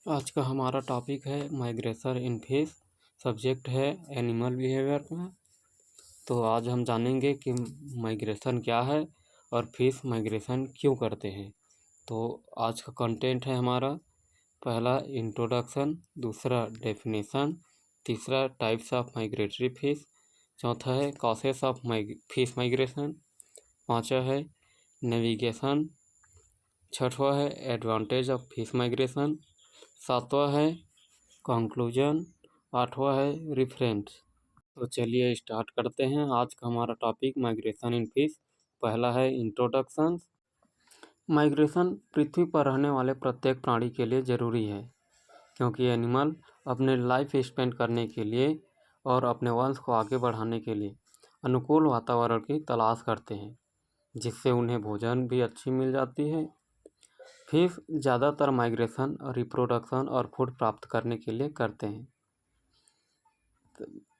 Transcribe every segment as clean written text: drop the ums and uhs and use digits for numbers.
आज का हमारा टॉपिक है माइग्रेशन इन फिश। सब्जेक्ट है एनिमल बिहेवियर में। तो आज हम जानेंगे कि माइग्रेशन क्या है और फिश माइग्रेशन क्यों करते हैं। तो आज का कंटेंट है हमारा पहला इंट्रोडक्शन, दूसरा डेफिनेशन, तीसरा टाइप्स ऑफ माइग्रेटरी फिश, चौथा है कॉसेस ऑफ फिश माइग्रेशन, पाँचवा है नेविगेशन, छठवां है एडवांटेज ऑफ फिश माइग्रेशन, सातवां है कंक्लूजन, आठवां है रिफरेंस। तो चलिए स्टार्ट करते हैं। आज का हमारा टॉपिक माइग्रेशन इन फिश। पहला है इंट्रोडक्शन। माइग्रेशन पृथ्वी पर रहने वाले प्रत्येक प्राणी के लिए ज़रूरी है, क्योंकि एनिमल अपने लाइफ स्पेंड करने के लिए और अपने वंश को आगे बढ़ाने के लिए अनुकूल वातावरण की तलाश करते हैं, जिससे उन्हें भोजन भी अच्छी मिल जाती है। फिश ज़्यादातर माइग्रेशन, रिप्रोडक्शन और फूड प्राप्त करने के लिए करते हैं।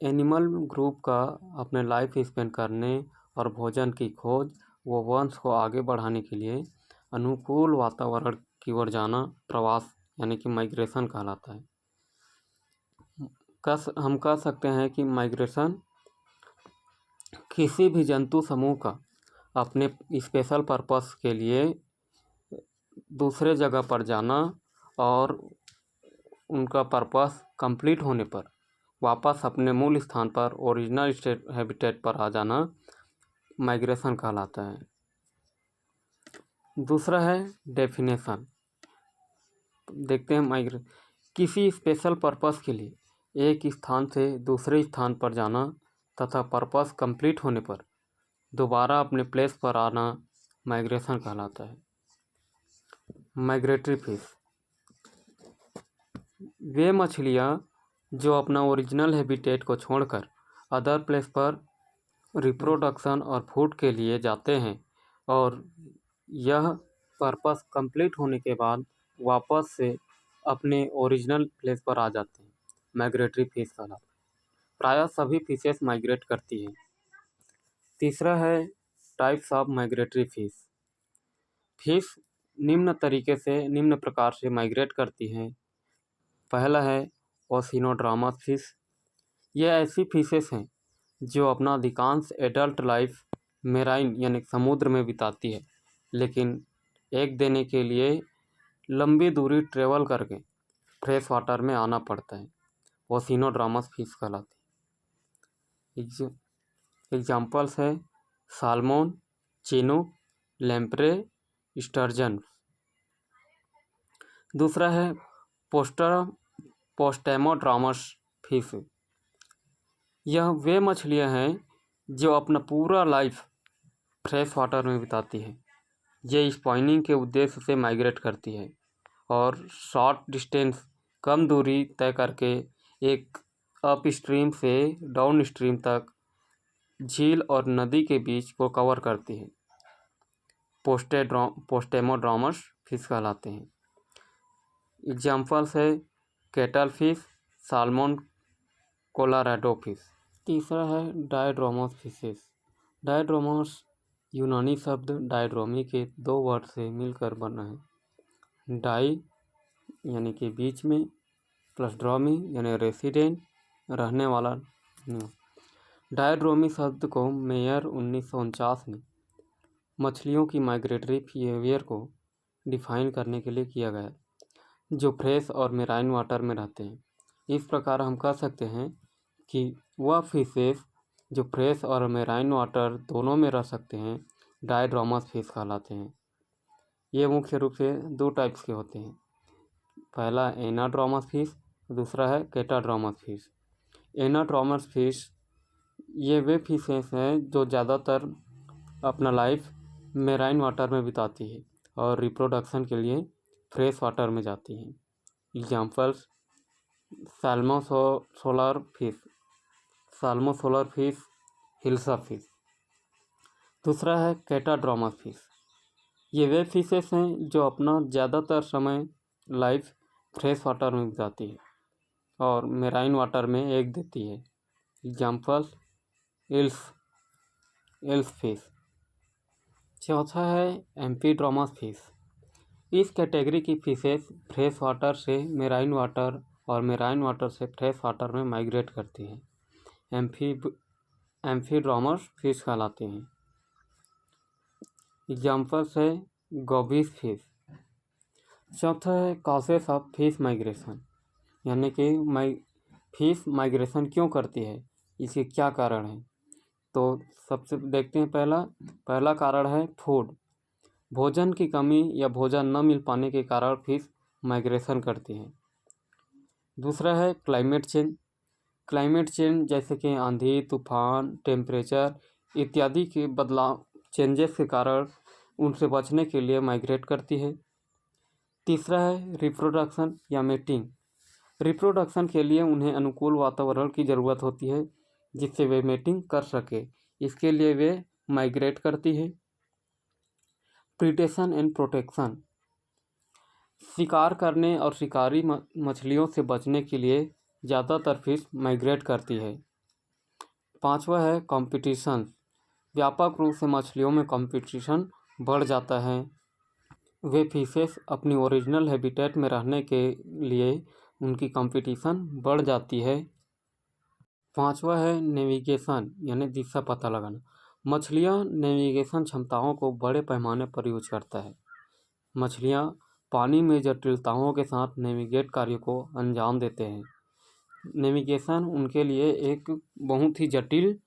एनिमल ग्रुप का अपने लाइफ स्पेंड करने और भोजन की खोज व वंश को आगे बढ़ाने के लिए अनुकूल वातावरण की ओर जाना प्रवास यानी कि माइग्रेशन कहलाता है। हम कह सकते हैं कि माइग्रेशन किसी भी जंतु समूह का अपने स्पेशल पर्पस के लिए दूसरे जगह पर जाना और उनका पर्पस कंप्लीट होने पर वापस अपने मूल स्थान पर ओरिजिनल स्टेट हैबिटेट पर आ जाना माइग्रेशन कहलाता है। दूसरा है डेफिनेशन। देखते हैं किसी स्पेशल पर्पस के लिए एक स्थान से दूसरे स्थान पर जाना तथा पर्पस कंप्लीट होने पर दोबारा अपने प्लेस पर आना माइग्रेशन कहलाता है। माइग्रेटरी फिश वे मछलियाँ जो अपना ओरिजिनल हैबिटेट को छोड़कर अदर प्लेस पर रिप्रोडक्शन और फूड के लिए जाते हैं और यह पर्पस कंप्लीट होने के बाद वापस से अपने ओरिजिनल प्लेस पर आ जाते हैं, माइग्रेटरी फिश कहलाता है। प्रायः सभी फिशेस माइग्रेट करती हैं। तीसरा है types of migratory fish. Fish निम्न प्रकार से माइग्रेट करती हैं। पहला है ओसिनोड्रामा फिश। ये ऐसी फिशेस हैं जो अपना अधिकांश एडल्ट लाइफ मेराइन यानी समुद्र में बिताती है, लेकिन एग देने के लिए लंबी दूरी ट्रेवल करके फ्रेश वाटर में आना पड़ता है। ओसिनोड्रामस फिश कहलाती है। एग्जाम्पल्स है साल्मोन, चिनूक, लैम्प्रे, स्टर्जन। दूसरा है पोस्टेमोड्रामस फिश। यह वे मछलियां हैं जो अपना पूरा लाइफ फ्रेश वाटर में बिताती है। ये स्पॉइनिंग के उद्देश्य से माइग्रेट करती है और शॉर्ट डिस्टेंस कम दूरी तय करके एक अप स्ट्रीम से डाउन स्ट्रीम तक झील और नदी के बीच को कवर करती है। पोस्टेमोड्रामस फिश कहलाते हैं। एग्जाम्पल्स है kettle fish, salmon, Colorado fish. तीसरा है डायड्रोमस फिशेस। डायड्रोमस यूनानी शब्द डायड्रोमी के दो वर्ड से मिलकर बना है। डाई यानी कि बीच में, प्लस ड्रोमी यानी रेसिडेंट, रहने वाला। डायड्रोमी शब्द को मेयर 1949 ने मछलियों की माइग्रेटरी बिहेवियर को डिफाइन करने के लिए किया गया, जो फ्रेश और मेराइन वाटर में रहते हैं। इस प्रकार हम कह सकते हैं कि वह फिशेस जो फ्रेश और मेराइन वाटर दोनों में रह सकते हैं डायड्रोमस फिश कहलाते हैं। ये मुख्य रूप से दो टाइप्स के होते हैं। पहला एनाड्रोमस फिश, दूसरा है केटाड्रोमस फिश। एनाड्रोमस फिश ये वे फिशेस हैं जो ज़्यादातर अपना लाइफ मेराइन वाटर में बिताती है और रिप्रोडक्शन के लिए फ्रेश वाटर में जाती हैं। एग्जाम्पल्स साल्मोसोलर फिश, हिल्सा फिश। दूसरा है केटाड्रोमस फिश। ये वे फिशेस हैं जो अपना ज़्यादातर समय लाइफ फ्रेश वाटर में बिताती है और मेराइन वाटर में एग देती है। Examples ills fish. चौथा है एम्फीड्रोमस फिश। इस कैटेगरी की फिशेस फ्रेश वाटर से मेराइन वाटर और मेराइन वाटर से फ्रेश वाटर में माइग्रेट करती हैं। एम्फीड्रोमस फिश कहलाती हैं। एग्जाम्पल्स है गोबीज फिश। चौथा है कॉजेस ऑफ फिश माइग्रेशन, यानी कि फिश माइग्रेशन क्यों करती है, इसके क्या कारण है। तो सबसे देखते हैं पहला कारण है फूड। भोजन की कमी या भोजन न मिल पाने के कारण फिश माइग्रेशन करती हैं। दूसरा है क्लाइमेट चेंज जैसे कि आंधी, तूफान, टेम्परेचर इत्यादि के बदलाव चेंजेस के कारण उनसे बचने के लिए माइग्रेट करती है। तीसरा है रिप्रोडक्शन या मेटिंग। रिप्रोडक्शन के लिए उन्हें अनुकूल वातावरण की ज़रूरत होती है जिससे वे मेटिंग कर सके, इसके लिए वे माइग्रेट करती है। प्रीडेशन एंड प्रोटेक्शन, शिकार करने और शिकारी मछलियों से बचने के लिए ज़्यादातर फिश माइग्रेट करती है। पांचवा है कंपटीशन। व्यापक रूप से मछलियों में कंपटीशन बढ़ जाता है। वे फिशेस अपनी ओरिजिनल हैबिटेट में रहने के लिए उनकी कंपटीशन बढ़ जाती है। पांचवा है नेविगेशन, यानी दिशा पता लगाना। मछलियाँ नेविगेशन क्षमताओं को बड़े पैमाने पर यूज करता है। मछलियाँ पानी में जटिलताओं के साथ नेविगेट कार्य को अंजाम देते हैं। नेविगेशन उनके लिए एक बहुत ही जटिल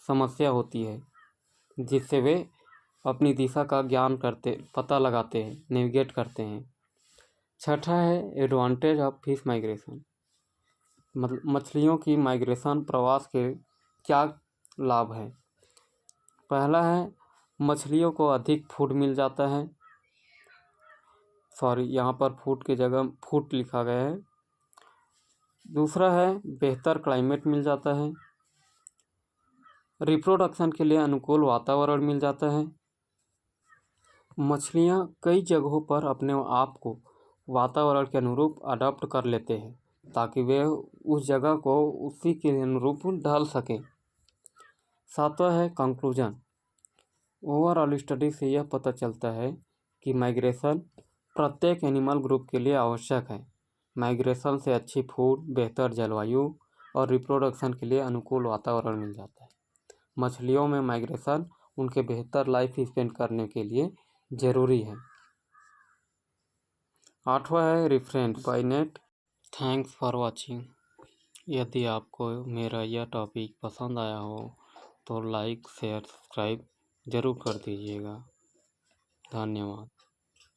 समस्या होती है जिससे वे अपनी दिशा का पता लगाते हैं, नेविगेट करते हैं। छठा है एडवांटेज ऑफ फिश माइग्रेशन, मतलब मछलियों की माइग्रेशन प्रवास के क्या लाभ है। पहला है मछलियों को अधिक फूड मिल जाता है। यहाँ पर फूड की जगह फूड लिखा गया है। दूसरा है बेहतर क्लाइमेट मिल जाता है। रिप्रोडक्शन के लिए अनुकूल वातावरण मिल जाता है। मछलियाँ कई जगहों पर अपने आप को वातावरण के अनुरूप अडॉप्ट कर लेते हैं ताकि वे उस जगह को उसी के अनुरूप ढाल सकें। सातवां है कंक्लूजन। ओवरऑल स्टडी से यह पता चलता है कि माइग्रेशन प्रत्येक एनिमल ग्रुप के लिए आवश्यक है। माइग्रेशन से अच्छी फूड, बेहतर जलवायु और रिप्रोडक्शन के लिए अनुकूल वातावरण मिल जाता है। मछलियों में माइग्रेशन उनके बेहतर लाइफ स्पेंड करने के लिए ज़रूरी है। आठवां है reference by net. Thanks for watching. यदि आपको मेरा यह टॉपिक पसंद आया हो तो लाइक, शेयर, सब्सक्राइब ज़रूर कर दीजिएगा। धन्यवाद।